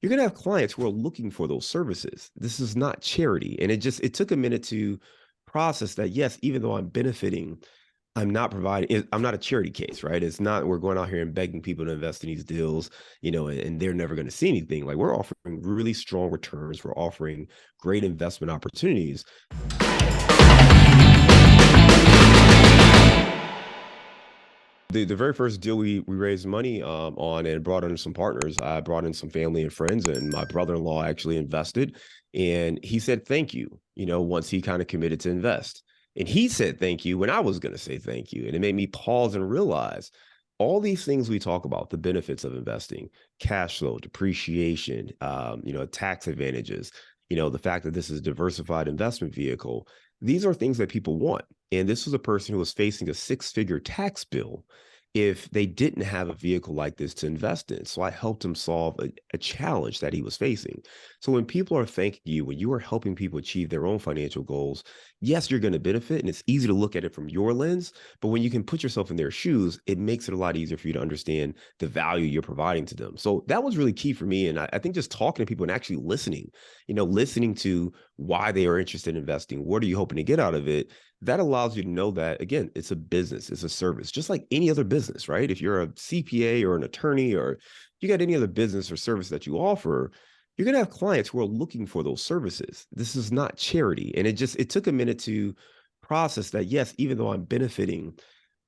you're going to have clients who are looking for those services. This is not charity. And it took a minute to process that. Yes, even though I'm benefiting, I'm not a charity case, right? It's not, we're going out here and begging people to invest in these deals, and they're never going to see anything. Like, we're offering really strong returns. We're offering great investment opportunities. The very first deal we raised money on and brought in some partners. I brought in some family and friends, and my brother-in-law actually invested. And he said thank you, once he kind of committed to invest. And he said thank you when I was going to say thank you. And it made me pause and realize all these things we talk about, the benefits of investing, cash flow, depreciation, tax advantages, the fact that this is a diversified investment vehicle. These are things that people want. And this was a person who was facing a six-figure tax bill if they didn't have a vehicle like this to invest in. So I helped him solve a challenge that he was facing. So when people are thanking you, when you are helping people achieve their own financial goals, yes, you're going to benefit. And it's easy to look at it from your lens. But when you can put yourself in their shoes, it makes it a lot easier for you to understand the value you're providing to them. So that was really key for me. And I think just talking to people and actually listening to why they are interested in investing, what are you hoping to get out of it? That allows you to know that, again, it's a business, it's a service, just like any other business, right? If you're a CPA or an attorney, or you got any other business or service that you offer, you're going to have clients who are looking for those services. This is not charity. And it took a minute to process that. Yes, even though I'm benefiting,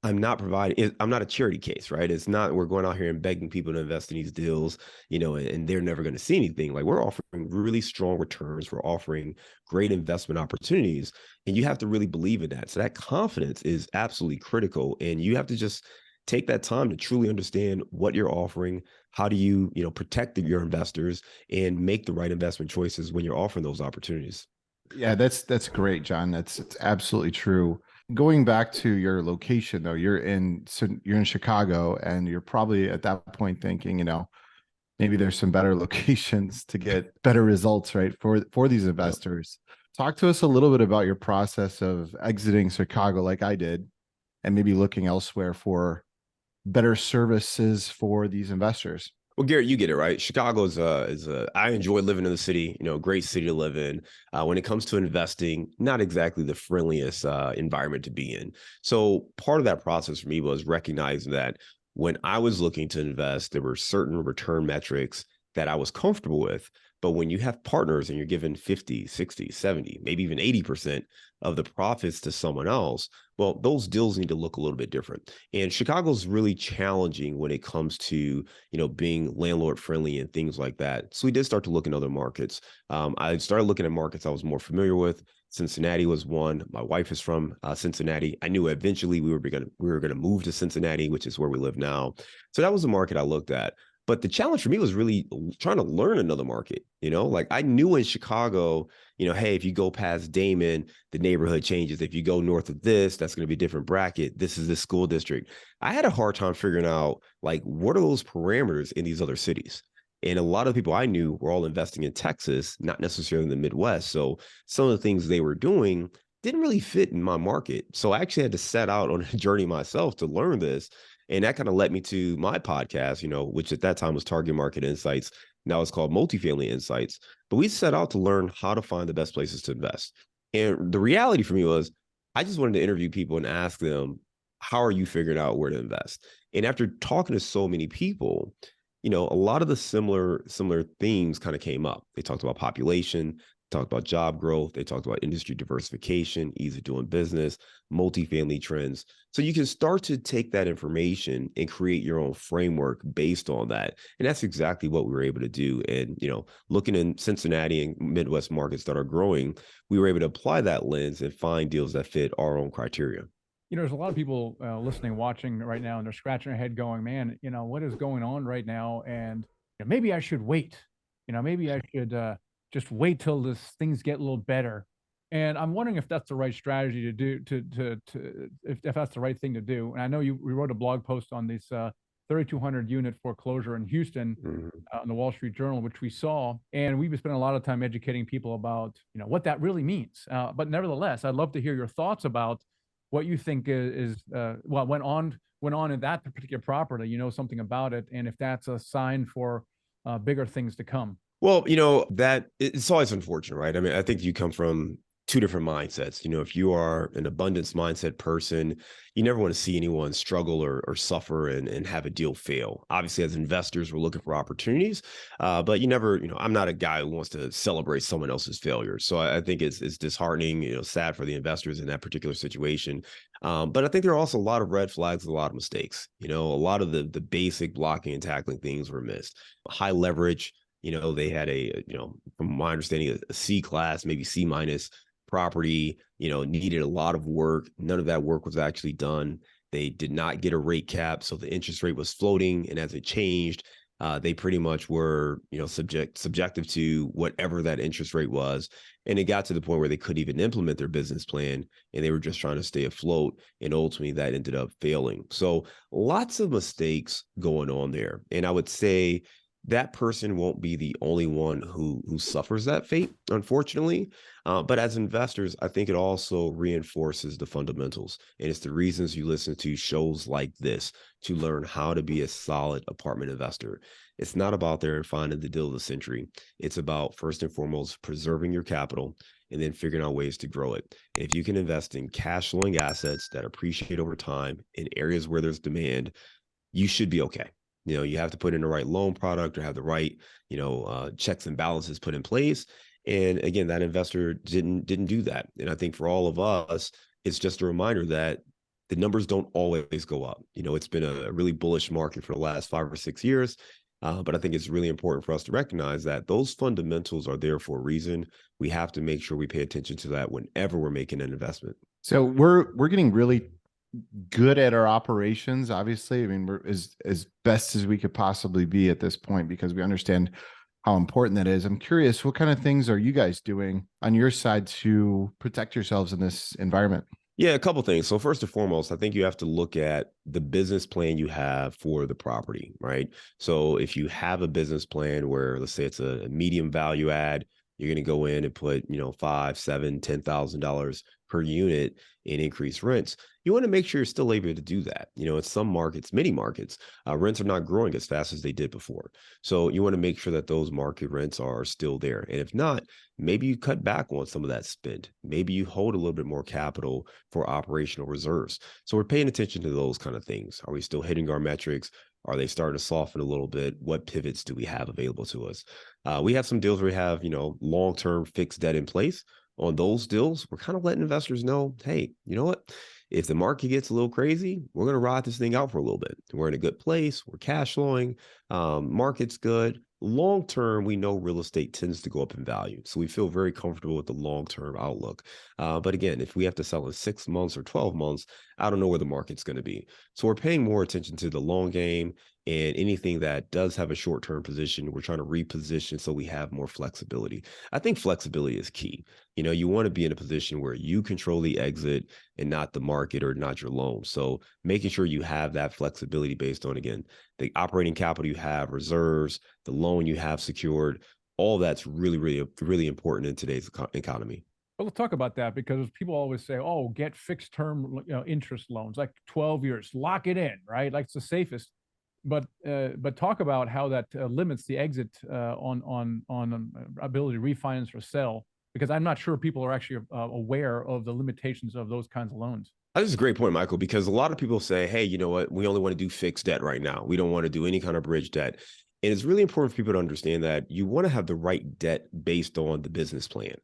I'm not a charity case, right? It's not, we're going out here and begging people to invest in these deals, and they're never going to see anything. Like, we're offering really strong returns. We're offering great investment opportunities. And you have to really believe in that. So that confidence is absolutely critical. And you have to just take that time to truly understand what you're offering. How do you, protect your investors and make the right investment choices when you're offering those opportunities? Yeah, that's great, John. It's absolutely true. Going back to your location though, you're in Chicago, and you're probably at that point thinking, maybe there's some better locations to get better results, right? For these Yep. investors. Talk to us a little bit about your process of exiting Chicago like I did, and maybe looking elsewhere for better services for these investors. Well, Garrett, you get it right. Chicago I enjoy living in the city, great city to live in. When it comes to investing, not exactly the friendliest environment to be in. So part of that process for me was recognizing that when I was looking to invest, there were certain return metrics that I was comfortable with. But when you have partners and you're given 50, 60, 70, maybe even 80% of the profits to someone else, well, those deals need to look a little bit different. And Chicago's really challenging when it comes to, being landlord friendly and things like that. So we did start to look in other markets. I started looking at markets I was more familiar with. Cincinnati was one. My wife is from Cincinnati. I knew eventually we were gonna move to Cincinnati, which is where we live now. So that was a market I looked at. But the challenge for me was really trying to learn another market. Like, I knew in Chicago, hey, if you go past Damon, the neighborhood changes. If you go north of this, that's going to be a different bracket. This is the school district. I had a hard time figuring out, like, what are those parameters in these other cities? And a lot of people I knew were all investing in Texas, not necessarily in the Midwest. So some of the things they were doing didn't really fit in my market. So I actually had to set out on a journey myself to learn this. And that kind of led me to my podcast, which at that time was Target Market Insights. Now it's called Multifamily Insights. But we set out to learn how to find the best places to invest. And the reality for me was, I just wanted to interview people and ask them, how are you figuring out where to invest? And after talking to so many people, a lot of the similar themes kind of came up. They talked about population, talked about job growth, they talked about industry diversification, ease of doing business, multifamily trends. So you can start to take that information and create your own framework based on that. And that's exactly what we were able to do. And, looking in Cincinnati and Midwest markets that are growing, we were able to apply that lens and find deals that fit our own criteria. There's a lot of people listening, watching right now, and they're scratching their head going, man, what is going on right now? And maybe I should wait. Maybe I should just wait till things get a little better. And I'm wondering if that's the right strategy to do, if that's the right thing to do. And I know we wrote a blog post on this 3,200 unit foreclosure in Houston in the Wall Street Journal, which we saw. And we've been spending a lot of time educating people about, what that really means. But nevertheless, I'd love to hear your thoughts about what you think is what went on in that particular property, something about it, and if that's a sign for bigger things to come? Well, that it's always unfortunate, right? I mean, I think you come from two different mindsets. If you are an abundance mindset person, you never want to see anyone struggle or suffer and have a deal fail. Obviously, as investors, we're looking for opportunities, but you never, I'm not a guy who wants to celebrate someone else's failures. So I think it's disheartening, sad for the investors in that particular situation. But I think there are also a lot of red flags, a lot of mistakes. A lot of the basic blocking and tackling things were missed. High leverage. They had from my understanding, a C class, maybe C minus property, needed a lot of work. None of that work was actually done. They did not get a rate cap. So the interest rate was floating. And as it changed, they pretty much were, subjective to whatever that interest rate was. And it got to the point where they couldn't even implement their business plan and they were just trying to stay afloat. And ultimately that ended up failing. So lots of mistakes going on there. And I would say that person won't be the only one who suffers that fate, unfortunately. But as investors, I think it also reinforces the fundamentals. And it's the reasons you listen to shows like this to learn how to be a solid apartment investor. It's not about there and finding the deal of the century. It's about, first and foremost, preserving your capital and then figuring out ways to grow it. And if you can invest in cash flowing assets that appreciate over time in areas where there's demand, you should be okay. You have to put in the right loan product or have the right, checks and balances put in place. And again, that investor didn't do that. And I think for all of us, it's just a reminder that the numbers don't always go up. It's been a really bullish market for the last 5 or 6 years. But I think it's really important for us to recognize that those fundamentals are there for a reason. We have to make sure we pay attention to that whenever we're making an investment. So we're getting really good at our operations. Obviously, I mean, we're as best as we could possibly be at this point because we understand how important that is. I'm curious, what kind of things are you guys doing on your side to protect yourselves in this environment? Yeah, a couple things. So first and foremost, I think you have to look at the business plan you have for the property, right? So if you have a business plan where, let's say it's a medium value add, you're going to go in and put, $5, $7, $10,000 per unit in increased rents. You want to make sure you're still able to do that. In some markets, many markets, rents are not growing as fast as they did before. So you want to make sure that those market rents are still there. And if not, maybe you cut back on some of that spend. Maybe you hold a little bit more capital for operational reserves. So we're paying attention to those kind of things. Are we still hitting our metrics? Are they starting to soften a little bit? What pivots do we have available to us? We have some deals where we have, long-term fixed debt in place. On those deals, we're kind of letting investors know, hey, you know what? If the market gets a little crazy, we're going to ride this thing out for a little bit. We're in a good place. We're cash flowing. Market's good. Long term, we know real estate tends to go up in value. So we feel very comfortable with the long-term outlook. But again, if we have to sell in 6 months or 12 months, I don't know where the market's going to be. So we're paying more attention to the long game and anything that does have a short-term position, we're trying to reposition so we have more flexibility. I think flexibility is key. You want to be in a position where you control the exit and not the market or not your loan. So making sure you have that flexibility based on, again, the operating capital you have, reserves, the loan you have secured, all that's really, really, really important in today's economy. Well, let's talk about that because people always say, "Oh, get fixed term, interest loans, like 12 years, lock it in, right? Like it's the safest." But talk about how that limits the exit on ability to refinance or sell, because I'm not sure people are actually aware of the limitations of those kinds of loans. That's a great point, Michael, because a lot of people say, hey, you know what? We only want to do fixed debt right now. We don't want to do any kind of bridge debt. And it's really important for people to understand that you want to have the right debt based on the business plan.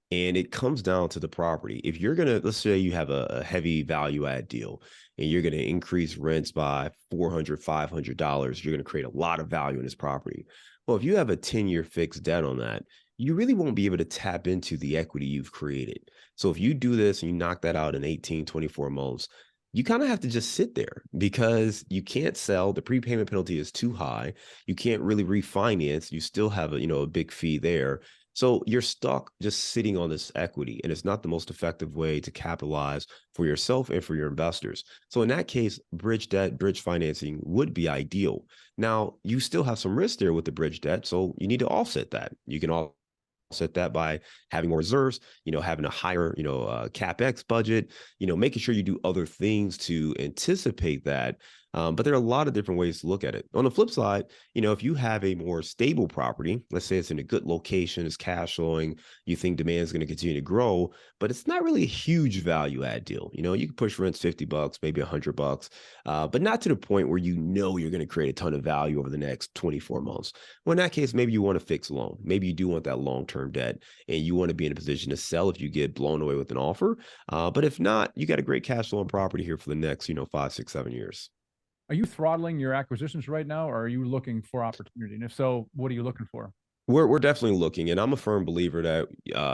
And it comes down to the property. If you're going to, let's say you have a heavy value add deal and you're going to increase rents by $400, $500, you're going to create a lot of value in this property. Well, if you have a 10-year fixed debt on that, you really won't be able to tap into the equity you've created. So if you do this and you knock that out in 18, 24 months, you kind of have to just sit there because you can't sell. The prepayment penalty is too high. You can't really refinance. You still have a big fee there. So you're stuck just sitting on this equity, and it's not the most effective way to capitalize for yourself and for your investors. So in that case, bridge debt, bridge financing would be ideal. Now, you still have some risk there with the bridge debt, so you need to offset that. You can offset that by having more reserves, having a higher, CapEx budget, making sure you do other things to anticipate that. But there are a lot of different ways to look at it. On the flip side, if you have a more stable property, let's say it's in a good location, it's cash flowing, you think demand is going to continue to grow, but it's not really a huge value add deal. You can push rents $50, maybe $100, but not to the point where you're going to create a ton of value over the next 24 months. Well, in that case, maybe you want a fixed loan. Maybe you do want that long-term debt and you want to be in a position to sell if you get blown away with an offer. But if not, you got a great cash flowing property here for the next, 5, 6, 7 years. Are you throttling your acquisitions right now, or are you looking for opportunity? And if so, what are you looking for? We're definitely looking, and I'm a firm believer that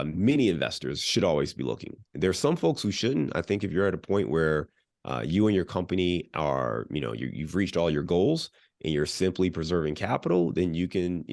many investors should always be looking. There's some folks who shouldn't. I think if you're at a point where you and your company are, you've reached all your goals and you're simply preserving capital, then you can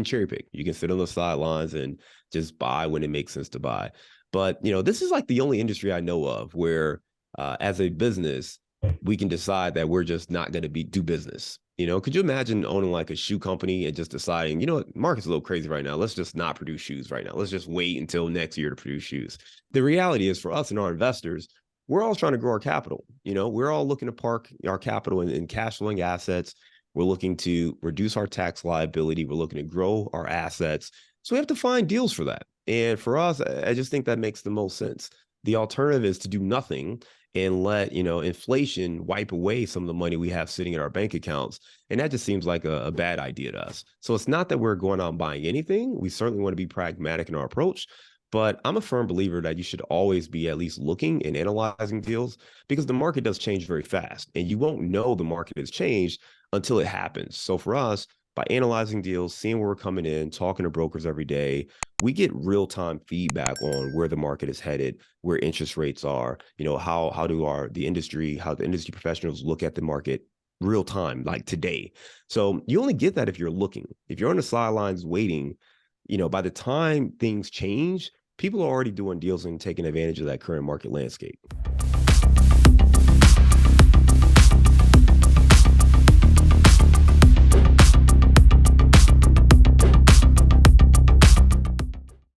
cherry pick. You can sit on the sidelines and just buy when it makes sense to buy. But this is like the only industry I know of where, as a business, we can decide that we're just not going to do business. Could you imagine owning like a shoe company and just deciding, what, market's a little crazy right now. Let's just not produce shoes right now. Let's just wait until next year to produce shoes. The reality is for us and our investors, we're all trying to grow our capital. We're all looking to park our capital in cash flowing assets. We're looking to reduce our tax liability. We're looking to grow our assets. So we have to find deals for that. And for us, I just think that makes the most sense. The alternative is to do nothing and let, inflation wipe away some of the money we have sitting in our bank accounts. And that just seems like a bad idea to us. So it's not that we're going out and buying anything. We certainly want to be pragmatic in our approach. But I'm a firm believer that you should always be at least looking and analyzing deals because the market does change very fast. And you won't know the market has changed until it happens. So for us, by analyzing deals, seeing where we're coming in, talking to brokers every day, we get real-time feedback on where the market is headed, where interest rates are, how the industry professionals look at the market real time, like today. So you only get that if you're looking. If you're on the sidelines waiting, by the time things change, people are already doing deals and taking advantage of that current market landscape.